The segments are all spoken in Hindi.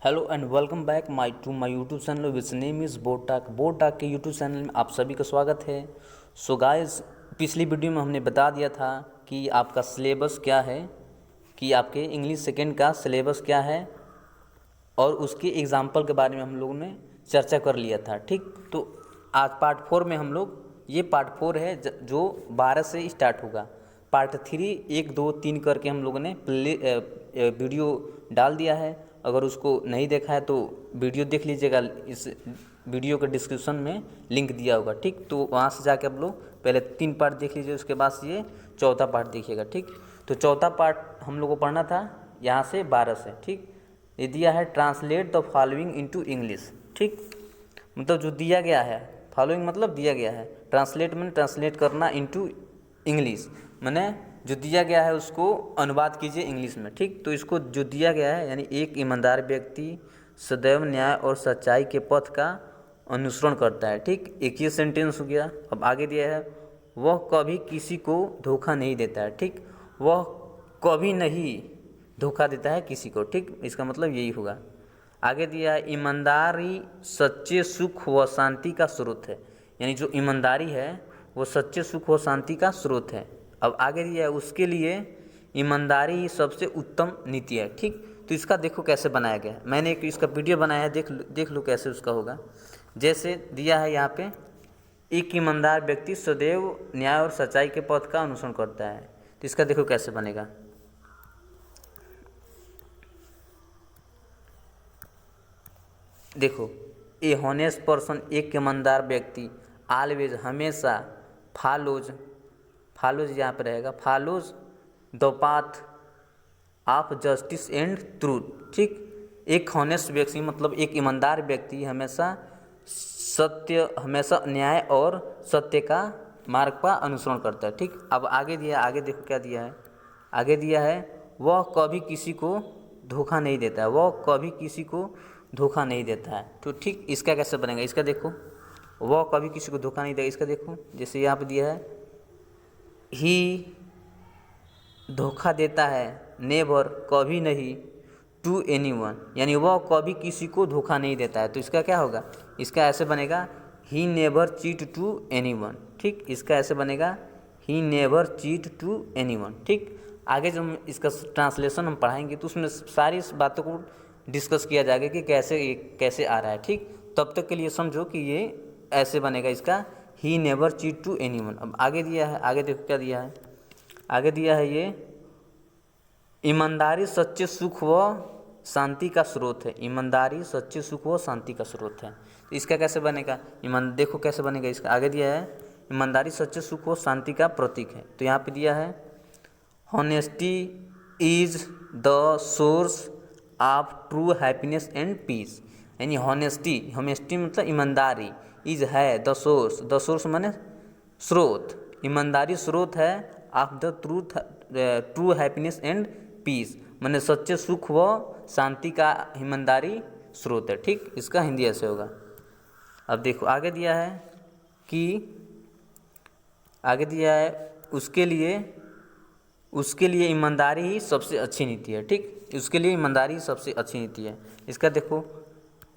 Hello and welcome back my YouTube channel which name is boat talk के यूट्यूब चैनल में आप सभी का स्वागत है। सो गाइस, पिछली वीडियो में हमने बता दिया था कि आपका सिलेबस क्या है, कि आपके इंग्लिश सेकेंड का सिलेबस क्या है और उसके एग्जाम्पल के बारे में हम लोगों ने चर्चा कर लिया था। ठीक, तो आज पार्ट 4 में हम लोग, ये पार्ट 4 है जो 12 से स्टार्ट होगा। पार्ट 3 1 2 3 करके हम लोगों ने वीडियो डाल दिया है। अगर उसको नहीं देखा है तो वीडियो देख लीजिएगा, इस वीडियो के डिस्क्रिप्शन में लिंक दिया होगा। ठीक, तो वहाँ से जाके आप लोग पहले 3 पार्ट देख लीजिए, उसके बाद ये चौथा पार्ट देखिएगा। ठीक, तो चौथा पार्ट हम लोग को पढ़ना था यहाँ से 12 से। ठीक, ये दिया है translate the following into English. ठीक, मतलब जो दिया गया है, फॉलोइंग मतलब दिया गया है, ट्रांसलेट मैंने ट्रांसलेट करना इनटू इंग्लिश, मैंने जो दिया गया है उसको अनुवाद कीजिए इंग्लिश में। ठीक, तो इसको जो दिया गया है, यानी एक ईमानदार व्यक्ति सदैव न्याय और सच्चाई के पथ का अनुसरण करता है। ठीक, एक ये सेंटेंस हो गया। अब आगे दिया है, वह कभी किसी को धोखा नहीं देता है। ठीक, वह कभी नहीं धोखा देता है किसी को। ठीक, इसका मतलब यही होगा। आगे दिया है, ईमानदारी सच्चे सुख व शांति का स्रोत है, यानी जो ईमानदारी है वो सच्चे सुख व शांति का स्रोत है। अब आगे दिया है, उसके लिए ईमानदारी ही सबसे उत्तम नीति है। ठीक, तो इसका देखो कैसे बनाया गया है, मैंने एक इसका वीडियो बनाया है, देख लो कैसे उसका होगा। जैसे दिया है यहाँ पे, एक ईमानदार व्यक्ति सदैव न्याय और सच्चाई के पथ का अनुसरण करता है, तो इसका देखो कैसे बनेगा। देखो, ए हॉनेस्ट पर्सन, एक ईमानदार व्यक्ति, ऑलवेज हमेशा, फॉलोज यहाँ पे रहेगा, follows the path of justice and truth. ठीक, एक हॉनेस्ट व्यक्ति मतलब एक ईमानदार व्यक्ति हमेशा न्याय और सत्य का मार्ग का अनुसरण करता है। ठीक, अब आगे दिया, आगे देखो क्या दिया है। आगे दिया है, वह कभी किसी को धोखा नहीं देता है, वह कभी किसी को धोखा नहीं देता है। तो ठीक, इसका कैसे बनेगा, इसका देखो, वह कभी किसी को धोखा नहीं देगा, इसका देखो। जैसे यहाँ पे दिया है, ही धोखा देता है, नेवर कभी नहीं, टू एनीवन, यानी वह कभी किसी को धोखा नहीं देता है। तो इसका क्या होगा, इसका ऐसे बनेगा, he never cheat to anyone. ठीक, इसका ऐसे बनेगा, he never cheat to anyone. ठीक, आगे जब इसका ट्रांसलेशन हम पढ़ाएंगे तो उसमें सारी बातों को डिस्कस किया जाएगा कि कैसे आ रहा है। ठीक, तब तक के लिए समझो कि ये ऐसे बनेगा इसका, he never cheat to anyone. अब आगे दिया है, आगे देखो क्या दिया है। आगे दिया है, ये ईमानदारी सच्चे सुख व शांति का स्रोत है, ईमानदारी सच्चे सुख व शांति का स्रोत है। तो इसका कैसे बनेगा, देखो कैसे बनेगा इसका। आगे दिया है, ईमानदारी सच्चे सुख व शांति का प्रतीक है। तो यहाँ पे दिया है, honesty is the source of true happiness and peace, यानी हॉनेस्टी मतलब ईमानदारी, इज है द सोर्स माने स्रोत, ईमानदारी स्रोत है, of the true happiness and peace, माने सच्चे सुख व शांति का ईमानदारी स्रोत है। ठीक, इसका हिंदी ऐसे होगा। अब देखो आगे दिया है कि, आगे दिया है, उसके लिए ईमानदारी ही सबसे अच्छी नीति है। ठीक, उसके लिए ईमानदारी सबसे अच्छी नीति है। इसका देखो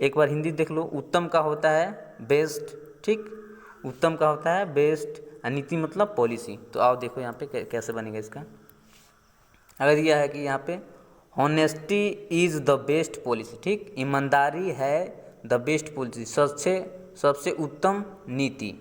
एक बार हिंदी देख लो, उत्तम का होता है बेस्ट। ठीक, उत्तम का होता है बेस्ट, नीति मतलब पॉलिसी। तो आओ देखो यहाँ पे कैसे बनेगा इसका। अगर दिया है कि यहाँ पे, honesty is the best policy. ठीक, ईमानदारी है द बेस्ट पॉलिसी, सबसे उत्तम नीति,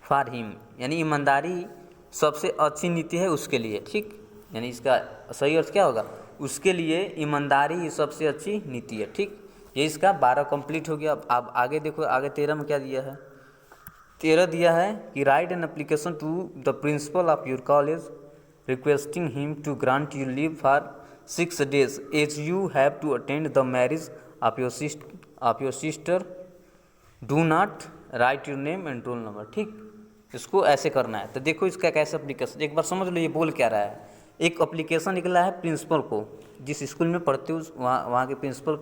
फॉर हिम, यानी ईमानदारी सबसे अच्छी नीति है उसके लिए। ठीक, यानी इसका सही अर्थ क्या होगा, उसके लिए ईमानदारी ही सबसे अच्छी नीति है। ठीक, ये इसका 12 कंप्लीट हो गया। अब आगे देखो, आगे 13 में क्या दिया है। 13 दिया है कि write an application to the principal of your college requesting him to grant you leave for 6 days as you have to attend the marriage of your sister, do not write your name and roll number. ठीक, इसको ऐसे करना है। तो देखो इसका कैसे एप्लीकेशन, एक बार समझ लो ये बोल क्या रहा है। एक एप्लीकेशन निकला है प्रिंसिपल को, जिस स्कूल में पढ़ते हो वहाँ के प्रिंसिपल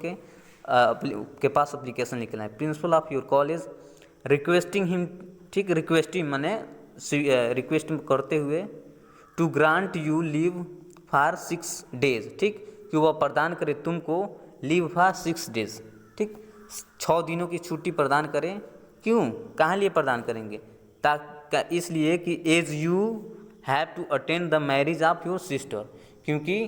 के पास एप्लीकेशन निकला है, principal of your college requesting him. ठीक, रिक्वेस्टिंग माने रिक्वेस्ट करते हुए, to grant you leave for 6 days। ठीक, कि वह प्रदान करे तुमको लीव फॉर 6 डेज, ठीक, 6 दिनों की छुट्टी प्रदान करें। क्यों, कहाँ लिए प्रदान करेंगे, ताकि इसलिए कि as you have to attend the marriage of your sister, क्योंकि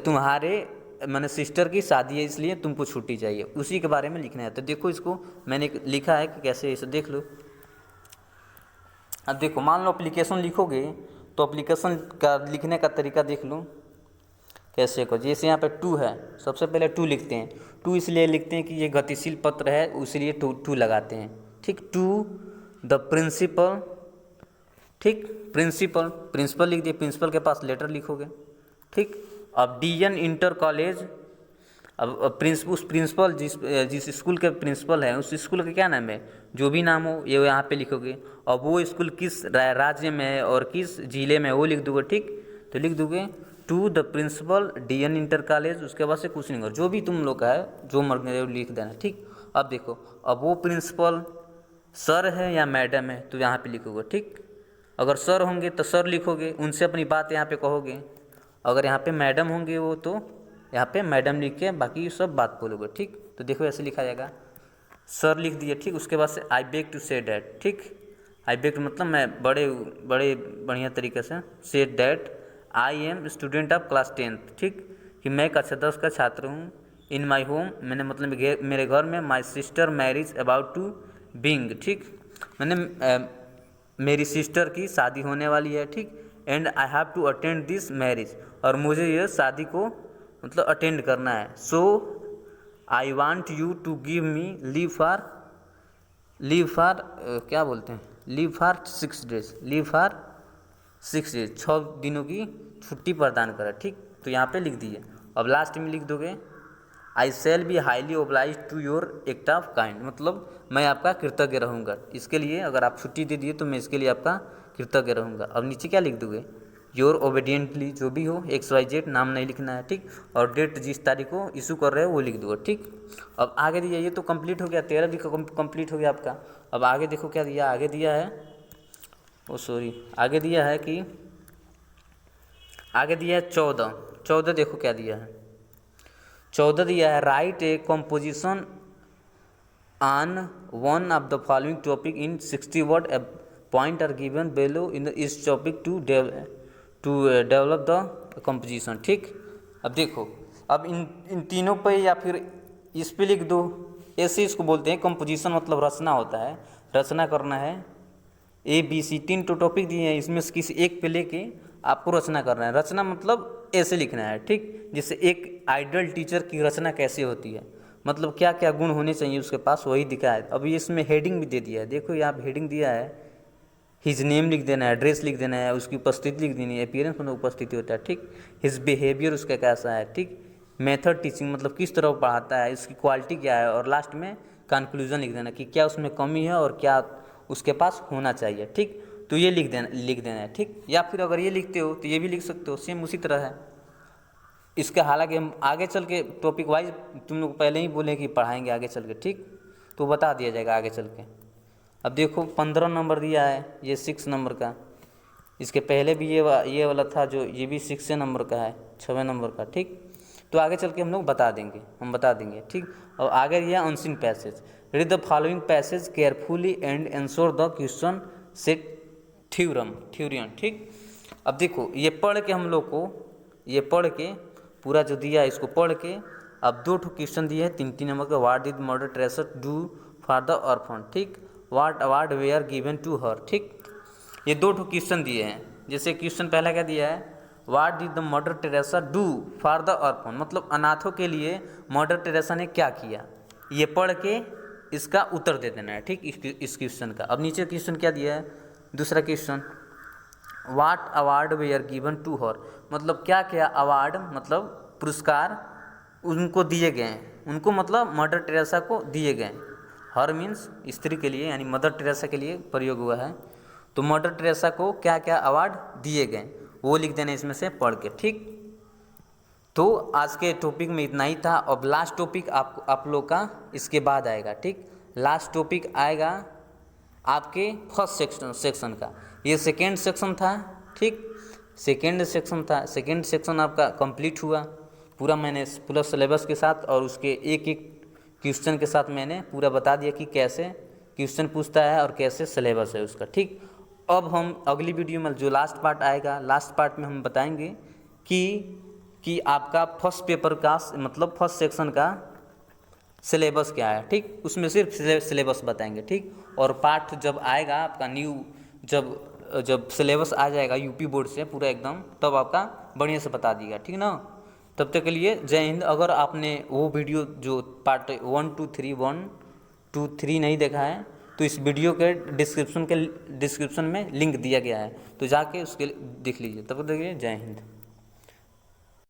तुम्हारे मैंने सिस्टर की शादी है इसलिए तुमको छुट्टी चाहिए, उसी के बारे में लिखना है। तो देखो इसको मैंने लिखा है कि कैसे, इसे देख लो। अब देखो, मान लो एप्लीकेशन लिखोगे तो एप्लीकेशन का लिखने का तरीका देख लो कैसे को। जैसे यहाँ पे टू है, सबसे पहले टू लिखते हैं। टू इसलिए लिखते हैं कि ये गतिशील पत्र है, इसलिए टू लगाते हैं, ठीक। टू द प्रिंसिपल, ठीक, प्रिंसिपल लिख दिए, प्रिंसिपल के पास लेटर लिखोगे, ठीक। अब डीएन इंटर कॉलेज, अब उस प्रिंसिपल जिस स्कूल के प्रिंसिपल है उस स्कूल का क्या नाम है, जो भी नाम हो ये यहाँ पे लिखोगे। अब वो स्कूल किस राज्य में है और किस जिले में है वो लिख दोगे, ठीक। तो लिख दोगे to the principal DN inter college, उसके बाद से कुछ नहीं करो, जो भी तुम लोग का है जो मर्ज लिख देना, ठीक। अब देखो, अब वो प्रिंसिपल सर है या मैडम है तो यहाँ पे लिखोगे, ठीक। अगर सर होंगे तो सर लिखोगे, उनसे अपनी बात यहाँ पे कहोगे। अगर यहाँ पे मैडम होंगे वो तो यहाँ पे मैडम लिख के बाकी सब बात बोलोगे, ठीक। तो देखो ऐसे लिखा जाएगा, सर लिख दिए, ठीक। उसके बाद से I beg to say that, ठीक। आई बेग मतलब मैं बड़े बढ़िया तरीके से say that I am student of class 10th, ठीक, कि मैं कक्षा 10 का छात्र हूँ। इन माई होम, मैंने मतलब मेरे घर में, my sister marriage about to being, ठीक, मैंने मेरी सिस्टर की शादी होने वाली है, ठीक। And I have to attend this marriage, और मुझे यह शादी को मतलब अटेंड करना है। So I want you to give me leave for क्या बोलते हैं, leave for 6 days, leave for 6 days, 6 दिनों की छुट्टी प्रदान करें, ठीक। तो यहाँ पे लिख दिए। अब लास्ट में लिख दोगे I shall be highly oblige to your act of kind, मतलब मैं आपका कृतज्ञ रहूँगा इसके लिए, अगर आप छुट्टी दे दिए तो मैं इसके लिए आपका कृतज्ञ रहूँगा। अब नीचे क्या लिख दोगे, योर ओबीडियंटली, जो भी हो XYZ, नाम नहीं लिखना है, ठीक। और डेट जिस तारीख को इशू कर रहे हो वो लिख दोगे, ठीक। अब आगे दिया, ये तो कंप्लीट हो गया, 13 भी कंप्लीट हो गया आपका। अब आगे देखो क्या दिया, आगे दिया है, आगे दिया है कि आगे दिया है 14 देखो क्या दिया है, 14 दिया है, write a composition on one of the following topic in 60 word, point are given below in इस topic to develop the composition, ठीक। अब देखो, अब इन तीनों पे या फिर इस पे लिख दो, ऐसे इसको बोलते हैं कंपोजिशन, मतलब रचना होता है, रचना करना है। ABC 3 टॉपिक दिए हैं, इसमें से किसी एक पे लेके आपको रचना करना है। रचना मतलब ऐसे लिखना है, ठीक, जिससे एक आइडियल टीचर की रचना कैसे होती है, मतलब क्या क्या गुण होने चाहिए उसके पास, वही दिखा है। अभी इसमें हेडिंग भी दे दिया है, देखो यहाँ हेडिंग दिया है, हिज नेम लिख देना है, एड्रेस लिख देना है, उसकी उपस्थिति लिख देनी है, अपीयरेंस मतलब उपस्थिति होता है, ठीक। हिज बिहेवियर उसका कैसा है, ठीक। मेथड टीचिंग मतलब किस तरह पढ़ाता है, इसकी क्वालिटी क्या है, और लास्ट में कंक्लूजन लिख देना कि क्या उसमें कमी है और क्या उसके पास होना चाहिए, ठीक। तो ये लिख देना है, ठीक। या फिर अगर ये लिखते हो तो ये भी लिख सकते हो, सेम उसी तरह है इसका। हालांकि हम आगे चल के टॉपिक वाइज तुम लोग पहले ही बोले कि पढ़ाएंगे आगे चल के, ठीक, तो बता दिया जाएगा आगे चल के। अब देखो 15 नंबर दिया है, ये 6 नंबर का, इसके पहले भी ये वाला था जो ये भी 6 नंबर का है, 6 नंबर का, ठीक। तो आगे चल के हम लोग बता देंगे, ठीक। और आगे दिया unseen passage, read the following passage carefully and answer the question set theorem, ठीक। अब देखो ये पढ़ के हम लोग को, ये पढ़ के पूरा जो दिया है इसको पढ़ के, अब 2 क्वेश्चन दिए हैं 3 नंबर का, what did mother Teresa do for the orphan, ठीक। What award were given to her, ठीक। ये 2 क्वेश्चन दिए हैं। जैसे क्वेश्चन पहला क्या दिया है, what did the mother Teresa do for the orphan, मतलब अनाथों के लिए मदर टेरेसा ने क्या किया, ये पढ़ के इसका उत्तर दे देना है, ठीक, इस क्वेश्चन का। अब नीचे क्वेश्चन क्या दिया है, दूसरा question, what award were given to her, मतलब क्या क्या अवार्ड मतलब पुरस्कार उनको दिए गए हैं, उनको मतलब मदर टेरेसा को दिए गए। हर मीन्स स्त्री के लिए, यानी मदर टेरेसा के लिए प्रयोग हुआ है। तो मदर टेरेसा को क्या क्या अवार्ड दिए गए वो लिख देना इसमें से पढ़ के, ठीक। तो आज के टॉपिक में इतना ही था। अब लास्ट टॉपिक आप लोग का इसके बाद आएगा, ठीक। लास्ट टॉपिक आएगा आपके फर्स्ट सेक्शन का, ये सेकेंड सेक्शन था, ठीक। सेकेंड सेक्शन आपका कंप्लीट हुआ। पूरा मैंने पूरा सिलेबस के साथ और उसके एक एक क्वेश्चन के साथ मैंने पूरा बता दिया कि कैसे क्वेश्चन पूछता है और कैसे सिलेबस है उसका। ठीक, अब हम अगली वीडियो में जो लास्ट पार्ट आएगा, लास्ट पार्ट में हम बताएंगे कि आपका फर्स्ट पेपर का मतलब फर्स्ट सेक्शन का सिलेबस क्या है। ठीक, उसमें सिर्फ सिलेबस बताएंगे। ठीक, और पार्ट जब आएगा आपका न्यू, जब सिलेबस आ जाएगा यूपी बोर्ड से पूरा एकदम, तब आपका बढ़िया से बता दिएगा। ठीक ना, तब तक के लिए जय हिंद। अगर आपने वो वीडियो जो पार्ट 1 2 3 नहीं देखा है तो इस वीडियो के डिस्क्रिप्शन में लिंक दिया गया है, तो जाके उसके देख लीजिए। तब तक के लिए जय हिंद।